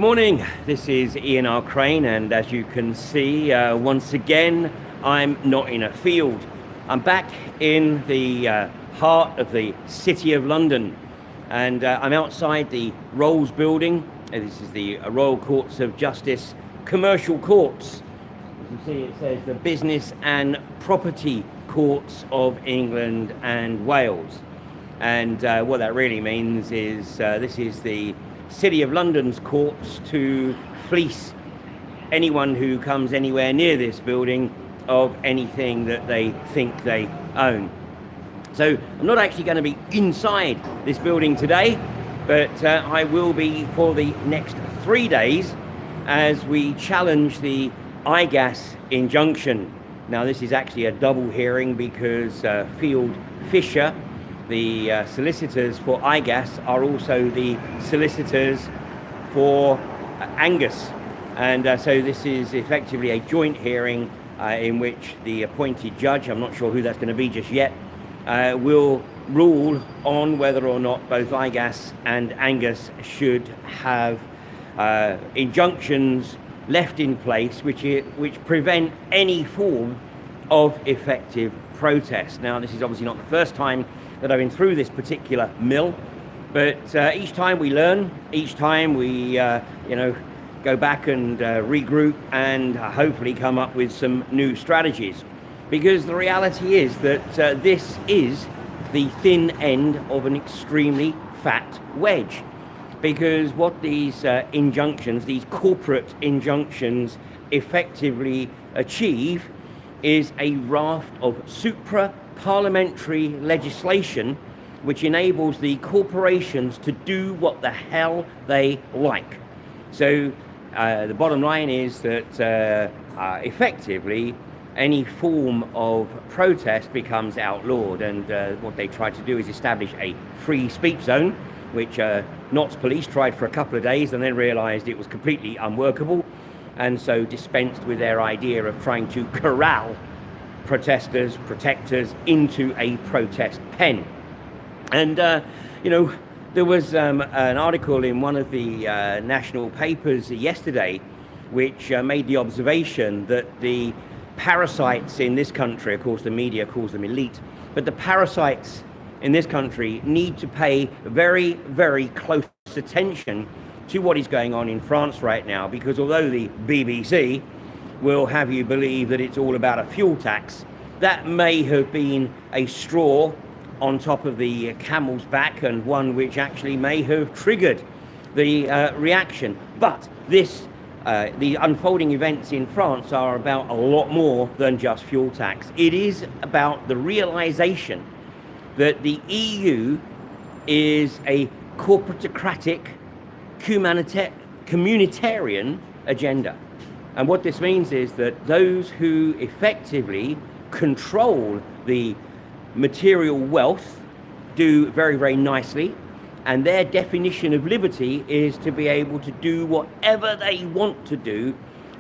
Good morning, this is Ian R. Crane, and as you can see, once again, I'm not in a field. I'm back in the heart of the City of London, and I'm outside the Rolls building. This is the Royal Courts of Justice Commercial Courts. You can see it says the Business and Property Courts of England and Wales. And what that really means is this is the City of London's courts to fleece anyone who comes anywhere near this building of anything that they think they own. So I'm not actually going to be inside this building today, but I will be for the next 3 days as we challenge the IGAS injunction. Now this is actually a double hearing because Field Fisher, the solicitors for IGAS, are also the solicitors for Angus. And so this is effectively a joint hearing in which the appointed judge, I'm not sure who that's going to be just yet, will rule on whether or not both IGAS and Angus should have injunctions left in place which prevent any form of effective protest. Now this is obviously not the first time that I've been through this particular mill, but each time we learn, each time we go back and regroup and hopefully come up with some new strategies, because the reality is that this is the thin end of an extremely fat wedge, because what these injunctions, these corporate injunctions, effectively achieve is a raft of supra-parliamentary legislation which enables the corporations to do what the hell they like. So the bottom line is that effectively any form of protest becomes outlawed, and what they try to do is establish a free speech zone, which Notts police tried for a couple of days and then realised it was completely unworkable, and so dispensed with their idea of trying to corral protesters into a protest pen. And there was an article in one of the national papers yesterday which made the observation that the parasites in this country, of course the media calls them elite, but the parasites in this country need to pay very, very close attention to what is going on in France right now, because although the BBC will have you believe that it's all about a fuel tax, that may have been a straw on top of the camel's back, and one which actually may have triggered the reaction. But the unfolding events in France are about a lot more than just fuel tax. It is about the realization that the EU is a corporatocratic, communitarian agenda. And what this means is that those who effectively control the material wealth do very, very nicely, and their definition of liberty is to be able to do whatever they want to do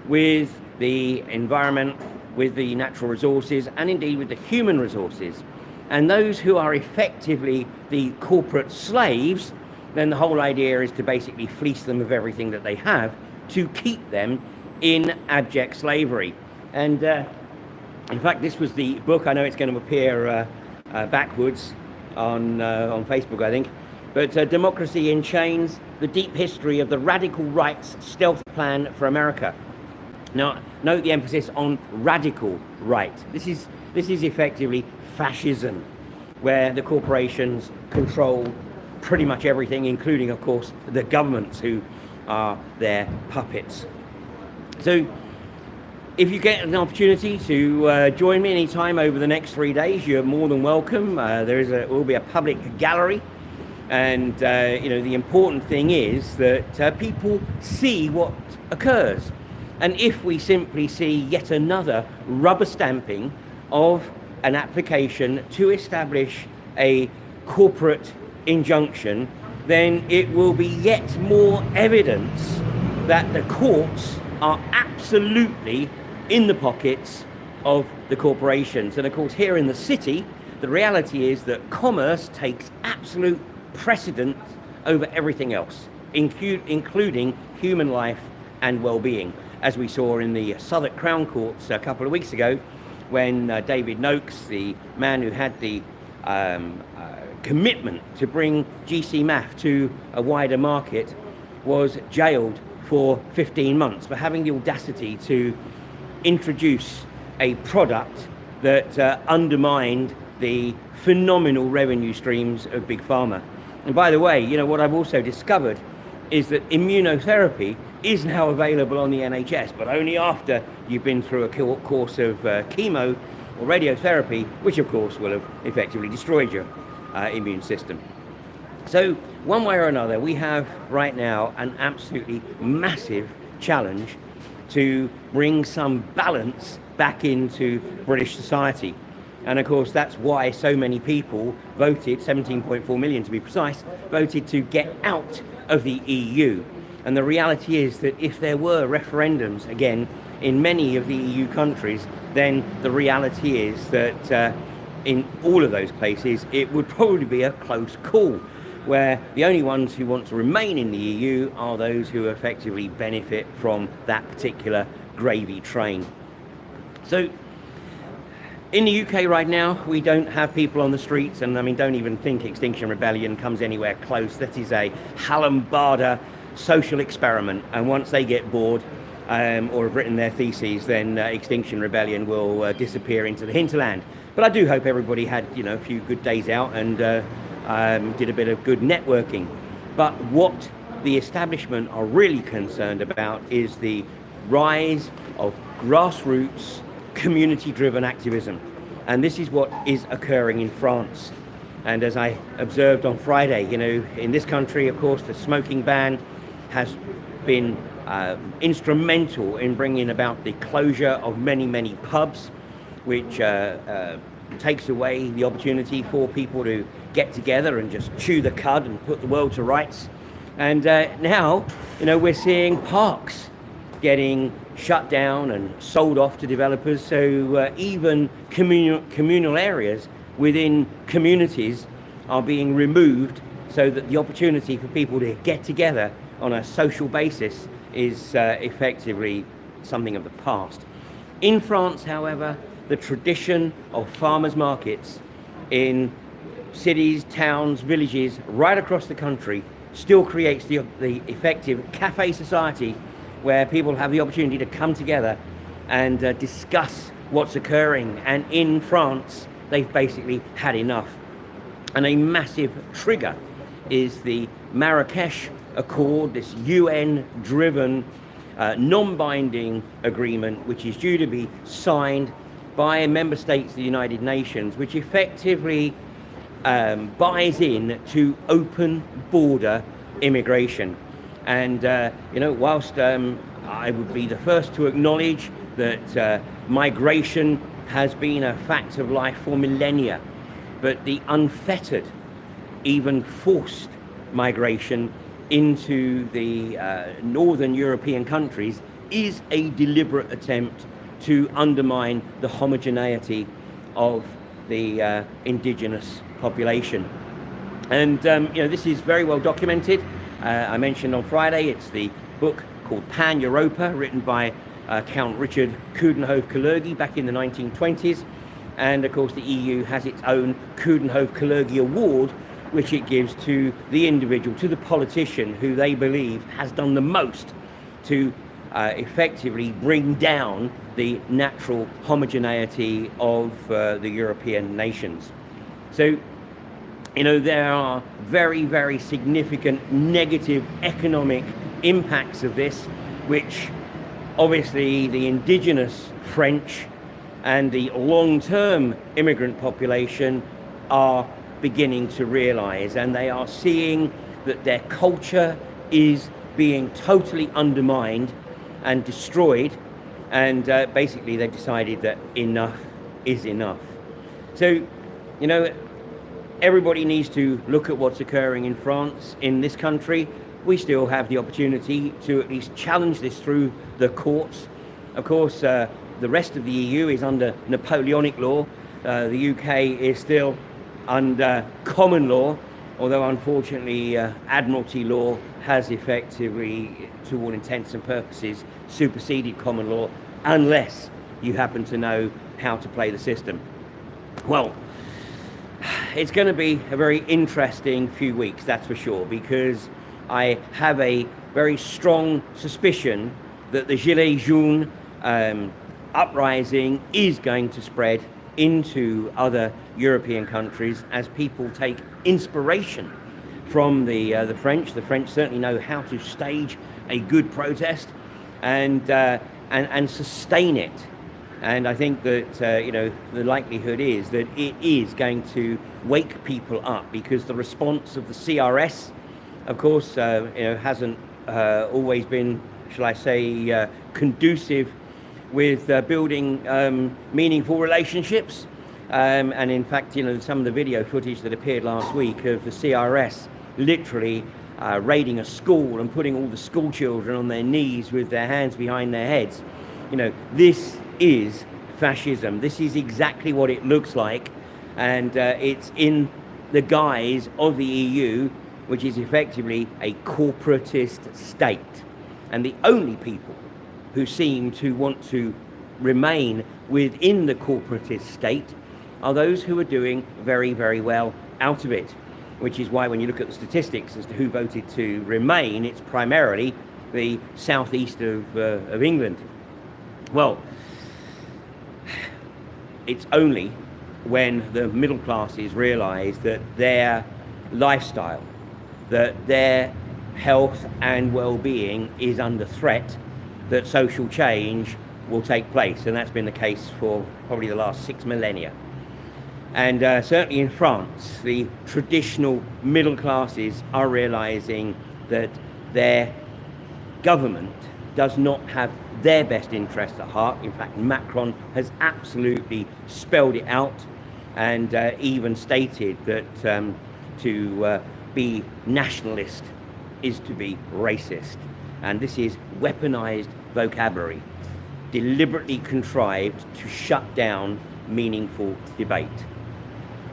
with the environment, with the natural resources, and indeed with the human resources. And those who are effectively the corporate slaves, then the whole idea is to basically fleece them of everything that they have to keep them in abject slavery. And in fact, this was the book. I know it's going to appear backwards on Facebook, I think. But Democracy in Chains, The Deep History of the Radical Right's Stealth Plan for America. Now, note the emphasis on radical right. This is effectively fascism, where the corporations control pretty much everything, including, of course, the governments who are their puppets. So if you get an opportunity to join me anytime over the next 3 days, you're more than welcome. There will be a public gallery, and the important thing is that people see what occurs. And if we simply see yet another rubber stamping of an application to establish a corporate injunction, then it will be yet more evidence that the courts are absolutely in the pockets of the corporations. And of course, here in the city, the reality is that commerce takes absolute precedence over everything else, including human life and well-being, as we saw in the Southwark Crown Courts a couple of weeks ago, when David Noakes, the man who had the commitment to bring GC-MAF to a wider market, was jailed for 15 months for having the audacity to introduce a product that undermined the phenomenal revenue streams of Big Pharma. And by the way, you know, what I've also discovered is that immunotherapy is now available on the NHS, but only after you've been through a course of chemo or radiotherapy, which of course will have effectively destroyed your immune system. So one way or another, we have right now an absolutely massive challenge to bring some balance back into British society. And of course, that's why so many people voted, 17.4 million to be precise, voted to get out of the EU. And the reality is that if there were referendums, again, in many of the EU countries, then the reality is that in all of those places, it would probably be a close call, where the only ones who want to remain in the EU are those who effectively benefit from that particular gravy train. So in the UK right now, we don't have people on the streets, and I mean, don't even think Extinction Rebellion comes anywhere close. That is a Hallenbarder social experiment, and once they get bored or have written their theses, then Extinction Rebellion will disappear into the hinterland. But I do hope everybody had, you know, a few good days out and did a bit of good networking. But what the establishment are really concerned about is the rise of grassroots, community-driven activism. And this is what is occurring in France. And as I observed on Friday, you know, in this country, of course, the smoking ban has been instrumental in bringing about the closure of many, many pubs, which takes away the opportunity for people to get together and just chew the cud and put the world to rights. And now, you know, we're seeing parks getting shut down and sold off to developers. So even communal areas within communities are being removed, so that the opportunity for people to get together on a social basis is effectively something of the past. In France, however, the tradition of farmers' markets in cities, towns, villages, right across the country still creates the effective cafe society, where people have the opportunity to come together and discuss what's occurring. And in France, they've basically had enough. And a massive trigger is the Marrakesh Accord, this UN-driven, non-binding agreement, which is due to be signed by member states of the United Nations, which effectively buys in to open border immigration. And, you know, whilst I would be the first to acknowledge that migration has been a fact of life for millennia, but the unfettered, even forced migration into the northern European countries is a deliberate attempt to undermine the homogeneity of the indigenous population. And, you know, this is very well documented. I mentioned on Friday, it's the book called Pan Europa, written by Count Richard Coudenhove-Kalergi back in the 1920s. And of course, the EU has its own Coudenhove-Kalergi Award, which it gives to the individual, to the politician who they believe has done the most to effectively bring down the natural homogeneity of the European nations. So, you know, there are very, very significant negative economic impacts of this, which obviously the indigenous French and the long-term immigrant population are beginning to realize, and they are seeing that their culture is being totally undermined and destroyed, and basically they've decided that enough is enough. So, you know, everybody needs to look at what's occurring in France. In this country, we still have the opportunity to at least challenge this through the courts. Of course, the rest of the EU is under Napoleonic law. The UK is still under common law, although unfortunately Admiralty law has effectively, to all intents and purposes, superseded common law, unless you happen to know how to play the system. Well, it's going to be a very interesting few weeks, that's for sure, because I have a very strong suspicion that the Gilets jaunes uprising is going to spread into other European countries as people take inspiration from the French. The French certainly know how to stage a good protest and sustain it. And I think that the likelihood is that it is going to wake people up, because the response of the CRS, of course, hasn't always been, shall I say, conducive with building meaningful relationships. And in fact, some of the video footage that appeared last week of the CRS literally raiding a school and putting all the school children on their knees with their hands behind their heads. This is fascism. This is exactly what it looks like, and it's in the guise of the EU, which is effectively a corporatist state. And the only people who seem to want to remain within the corporatist state are those who are doing very, very well out of it, which is why when you look at the statistics as to who voted to remain, it's primarily the southeast of England. Well, it's only when the middle classes realise that their lifestyle, that their health and well-being is under threat, that social change will take place. And that's been the case for probably the last 6 millennia. And certainly in France, the traditional middle classes are realising that their government does not have their best interests at heart. In fact, Macron has absolutely spelled it out and even stated that to be nationalist is to be racist. And this is weaponized vocabulary, deliberately contrived to shut down meaningful debate.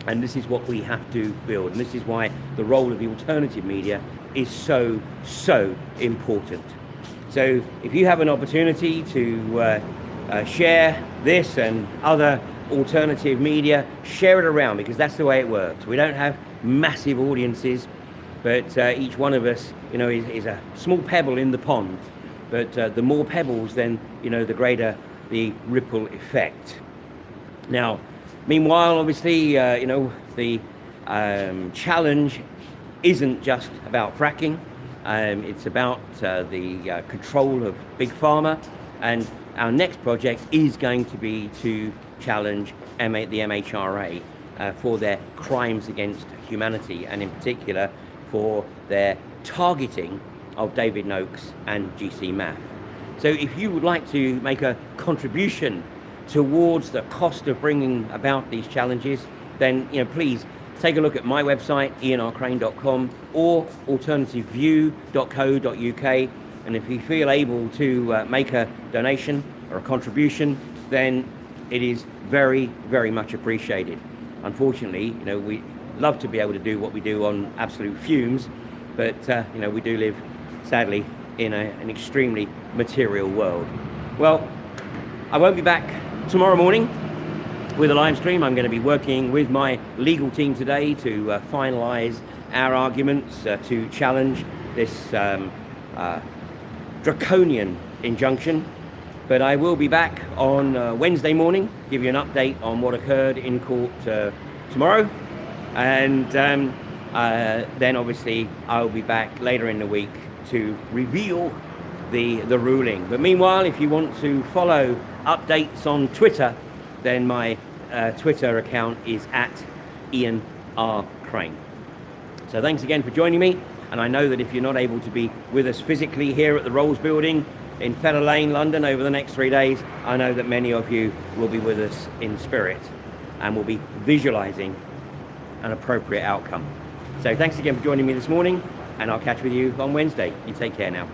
And this is what we have to build. And this is why the role of the alternative media is so, so important. So if you have an opportunity to share this and other alternative media, share it around, because that's the way it works. We don't have massive audiences, but each one of us, is a small pebble in the pond. But the more pebbles, then, the greater the ripple effect. Now, meanwhile, obviously, the challenge isn't just about fracking. It's about the control of Big Pharma, and our next project is going to be to challenge the MHRA for their crimes against humanity, and in particular for their targeting of David Noakes and GC Math. So if you would like to make a contribution towards the cost of bringing about these challenges, then please take a look at my website, ianrcrane.com, or alternativeview.co.uk. And if you feel able to make a donation or a contribution, then it is very, very much appreciated. Unfortunately, we love to be able to do what we do on absolute fumes, but we do live, sadly, in an extremely material world. Well, I won't be back tomorrow morning with a live stream. I'm going to be working with my legal team today to finalise our arguments to challenge this draconian injunction. But I will be back on Wednesday morning, give you an update on what occurred in court tomorrow. And then obviously I'll be back later in the week to reveal the ruling. But meanwhile, if you want to follow updates on Twitter, then my Twitter account is @IanRCrane. So thanks again for joining me. And I know that if you're not able to be with us physically here at the Rolls Building in Fetter Lane, London, over the next 3 days, I know that many of you will be with us in spirit and will be visualizing an appropriate outcome. So thanks again for joining me this morning, and I'll catch with you on Wednesday. You take care now.